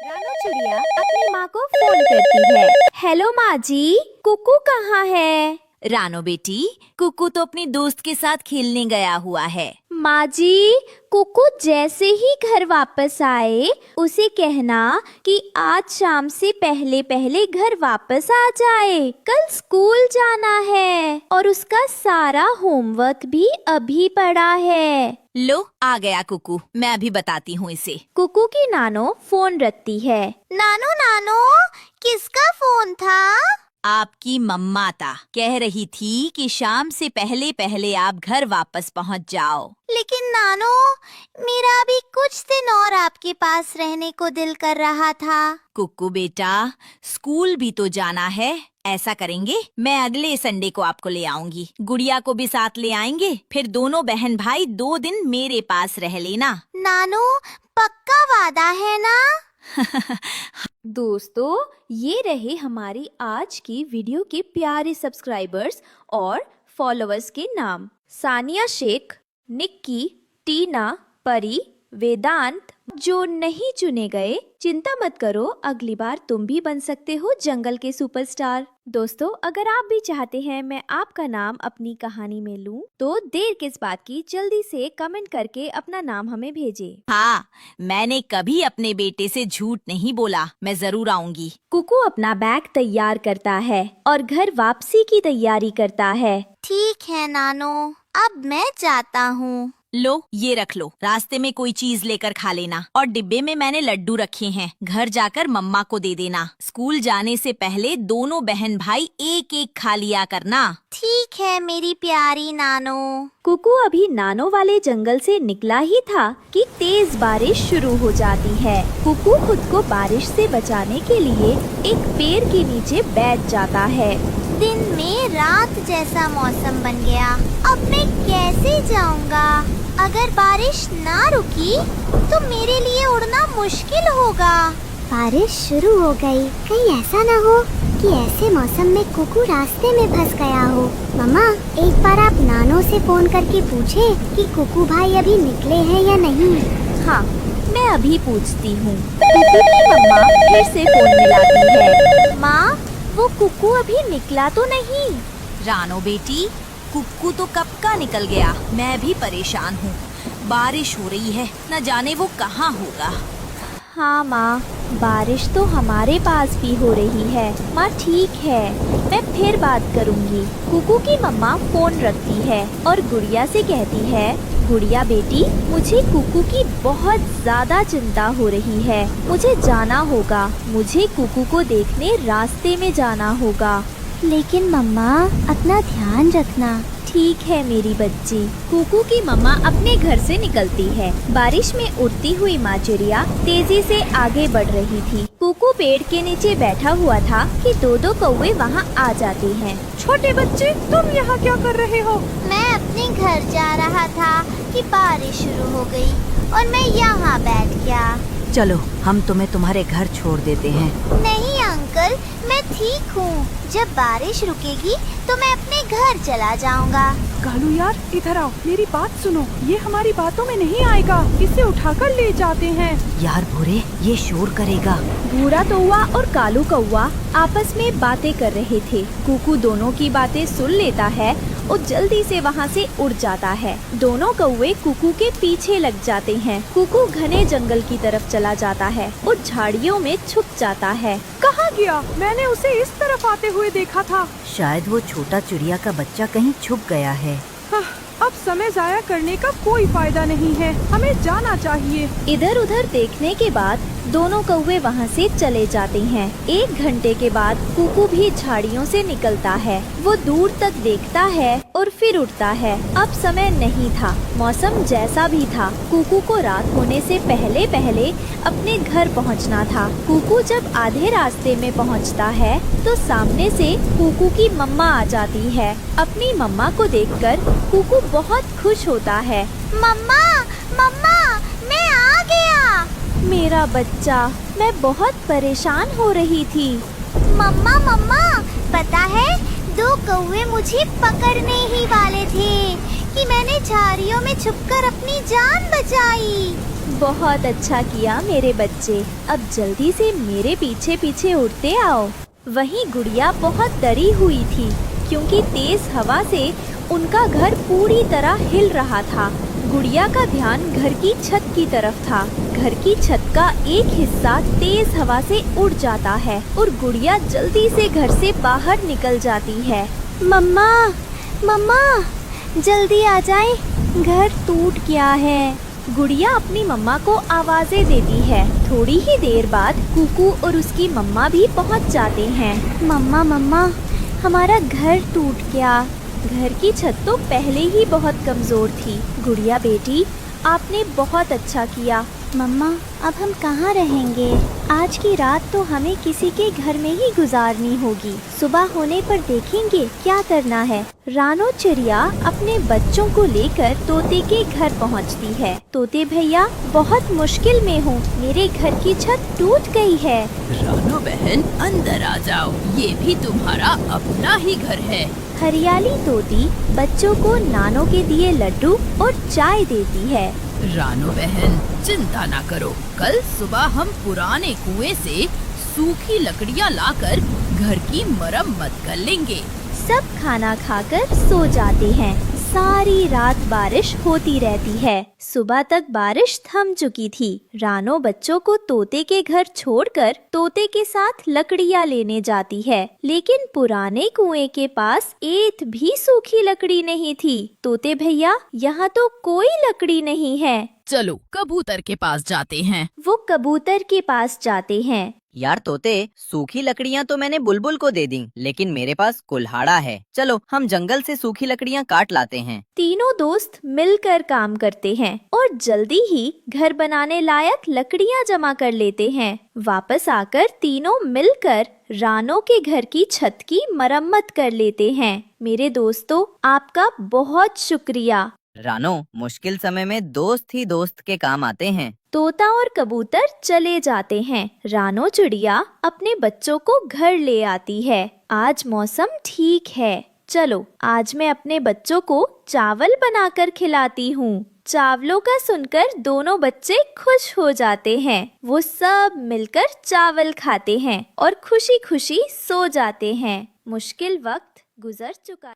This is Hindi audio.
रानू चिड़िया अपनी माँ को फोन करती है। हेलो माँ जी, कुकू कहाँ है? रानो बेटी, कुकू तो अपनी दोस्त के साथ खेलने गया हुआ है। माँ जी, कुकू जैसे ही घर वापस आए उसे कहना कि आज शाम से पहले पहले घर वापस आ जाए, कल स्कूल जाना है और उसका सारा होमवर्क भी अभी पड़ा है। लो आ गया कुकू, मैं अभी बताती हूँ इसे। कुकू की नानो फोन रखती है। नानो नानो, किसका फोन था? आपकी मम्मा था, कह रही थी कि शाम से पहले पहले आप घर वापस पहुँच जाओ। लेकिन नानो, मेरा अभी कुछ दिन और आपके पास रहने को दिल कर रहा था। कुकू बेटा, स्कूल भी तो जाना है। ऐसा करेंगे, मैं अगले संडे को आपको ले आऊंगी। गुड़िया को भी साथ ले आएंगे, फिर दोनों बहन भाई 2 दिन मेरे पास रह लेना। नानो, पक्का वादा है ना? दोस्तों, ये रहे हमारी आज की वीडियो के प्यारे सब्सक्राइबर्स और फॉलोअर्स के नाम। सानिया शेख, निक्की, टीना, परी, वेदांत। जो नहीं चुने गए, चिंता मत करो, अगली बार तुम भी बन सकते हो जंगल के सुपरस्टार। दोस्तों, अगर आप भी चाहते हैं मैं आपका नाम अपनी कहानी में लूं, तो देर किस बात की, जल्दी से कमेंट करके अपना नाम हमें भेजें। हाँ, मैंने कभी अपने बेटे से झूठ नहीं बोला, मैं जरूर आऊंगी। कुकू अपना बैग तैयार करता है और घर वापसी की तैयारी करता है। ठीक है नानो, अब मैं जाता हूँ। लो ये रख लो, रास्ते में कोई चीज लेकर खा लेना। और डिब्बे में मैंने लड्डू रखे हैं, घर जाकर मम्मा को दे देना। स्कूल जाने से पहले दोनों बहन भाई एक एक खा लिया करना। ठीक है मेरी प्यारी नानो। कुकू अभी नानो वाले जंगल से निकला ही था कि तेज बारिश शुरू हो जाती है। कुकू खुद को बारिश से बचाने के लिए एक पेड़ के नीचे बैठ जाता है। दिन में रात जैसा मौसम बन गया। अब मैं कैसे जाऊंगा? अगर बारिश ना रुकी तो मेरे लिए उड़ना मुश्किल होगा। बारिश शुरू हो गई, कहीं ऐसा ना हो कि ऐसे मौसम में कुकू रास्ते में फंस गया हो। मम्मा, एक बार आप नानो से फोन करके पूछे कि कुकू भाई अभी निकले हैं या नहीं। हाँ, मैं अभी पूछती हूँ। कुकू की मम्मा फिर से फोन मिलाती है। माँ, वो कुकू अभी निकला तो नहीं? रानो बेटी, कुक्कू तो कब का निकल गया, मैं भी परेशान हूँ। बारिश हो रही है, न जाने वो कहाँ होगा। हाँ माँ, बारिश तो हमारे पास भी हो रही है। माँ ठीक है, मैं फिर बात करूँगी। कुकू की मम्मा फोन रखती है और गुड़िया से कहती है, गुड़िया बेटी, मुझे कुकू की बहुत ज्यादा चिंता हो रही है। मुझे जाना होगा, मुझे कुकू को देखने रास्ते में जाना होगा। लेकिन मम्मा, अपना ध्यान रखना। ठीक है मेरी बच्ची। कुकू की मम्मा अपने घर से निकलती है। बारिश में उड़ती हुई माँ चिड़िया तेजी से आगे बढ़ रही थी। कुकू पेड़ के नीचे बैठा हुआ था कि दो कौवे वहाँ आ जाते हैं। छोटे बच्चे, तुम यहाँ क्या कर रहे हो? मैं अपने घर जा रहा था कि बारिश शुरू हो गई और मैं यहाँ बैठ गया। चलो, हम तुम्हें तुम्हारे घर छोड़ देते हैं। नहीं अंकल, मैं ठीक हूँ। जब बारिश रुकेगी तो मैं अपने घर चला जाऊँगा। कालू यार, इधर आओ, मेरी बात सुनो। ये हमारी बातों में नहीं आएगा, इसे उठाकर ले जाते हैं। यार भूरे, ये शोर करेगा। भूरा कौवा और कालू कौवा आपस में बातें कर रहे थे। कुकू दोनों की बातें सुन लेता है और जल्दी से वहाँ से उड़ जाता है। दोनों कौवे कुकू के पीछे लग जाते हैं। कुकू घने जंगल की तरफ चला जाता है और झाड़ियों में छुप जाता है। कहाँ गया? मैंने उसे इस तरफ आते हुए देखा था। शायद वो छोटा चिड़िया का बच्चा कहीं छुप गया है। हाँ, अब समय जाया करने का कोई फायदा नहीं है, हमें जाना चाहिए। इधर उधर देखने के बाद दोनों कौवे वहाँ से चले जाते हैं। 1 घंटे के बाद कुकू भी झाड़ियों से निकलता है। वो दूर तक देखता है और फिर उड़ता है। अब समय नहीं था, मौसम जैसा भी था, कुकू को रात होने से पहले पहले अपने घर पहुँचना था। कुकू जब आधे रास्ते में पहुँचता है तो सामने से कुकू की मम्मा आ जाती है। अपनी मम्मा को देखकर कुकू बहुत खुश होता है। मम्मा, मम्मा, मैं आ गया। मेरा बच्चा, मैं बहुत परेशान हो रही थी। मम्मा मम्मा, पता है 2 कौवे मुझे पकड़ने ही वाले थे कि मैंने झाड़ियों में छुपकर अपनी जान बचाई। बहुत अच्छा किया मेरे बच्चे, अब जल्दी से मेरे पीछे पीछे उड़ते आओ। वहीं गुड़िया बहुत डरी हुई थी क्योंकि तेज हवा से उनका घर पूरी तरह हिल रहा था। गुड़िया का ध्यान घर की छत की तरफ था। घर की छत का एक हिस्सा तेज हवा से उड़ जाता है और गुड़िया जल्दी से घर से बाहर निकल जाती है। मम्मा, मम्मा, जल्दी आ जाए, घर टूट गया है। गुड़िया अपनी मम्मा को आवाजें देती है। थोड़ी ही देर बाद कुकू और उसकी मम्मा भी पहुंच जाते हैं। मम्मा, मम्मा, हमारा घर टूट गया। घर की छत तो पहले ही बहुत कमजोर थी। गुड़िया बेटी, आपने बहुत अच्छा किया। मम्मा, अब हम कहाँ रहेंगे? आज की रात तो हमें किसी के घर में ही गुजारनी होगी। सुबह होने पर देखेंगे क्या करना है। रानो चिड़िया अपने बच्चों को लेकर तोते के घर पहुंचती है। तोते भैया, बहुत मुश्किल में हूँ, मेरे घर की छत टूट गई है। रानो बहन, अंदर आ जाओ, ये भी तुम्हारा अपना ही घर है। हरियाली तोती बच्चों को नानो के दिए लड्डू और चाय देती है। रानो बहन, चिंता ना करो, कल सुबह हम पुराने कुएं से सूखी लकड़ियाँ लाकर घर की मरम्मत कर लेंगे। सब खाना खाकर सो जाते हैं। सारी रात बारिश होती रहती है। सुबह तक बारिश थम चुकी थी। रानो बच्चों को तोते के घर छोड़कर तोते के साथ लकड़ियाँ लेने जाती है, लेकिन पुराने कुएं के पास एक भी सूखी लकड़ी नहीं थी। तोते भैया, यहाँ तो कोई लकड़ी नहीं है। चलो कबूतर के पास जाते हैं। वो कबूतर के पास जाते हैं। यार तोते, सूखी लकड़ियाँ तो मैंने बुलबुल को दे दी, लेकिन मेरे पास कुल्हाड़ा है। चलो हम जंगल से सूखी लकड़ियाँ काट लाते हैं। तीनों दोस्त मिलकर काम करते हैं और जल्दी ही घर बनाने लायक लकड़ियाँ जमा कर लेते हैं। वापस आकर तीनों मिलकर रानो के घर की छत की मरम्मत कर लेते हैं। मेरे दोस्तों, आपका बहुत शुक्रिया। रानो, मुश्किल समय में दोस्त ही दोस्त के काम आते हैं। तोता और कबूतर चले जाते हैं। रानो चिड़िया अपने बच्चों को घर ले आती है। आज मौसम ठीक है। चलो आज मैं अपने बच्चों को चावल बनाकर खिलाती हूँ। चावलों का सुनकर दोनों बच्चे खुश हो जाते हैं। वो सब मिलकर चावल खाते हैं और खुशी खुशी सो जाते हैं। मुश्किल वक्त गुजर चुका।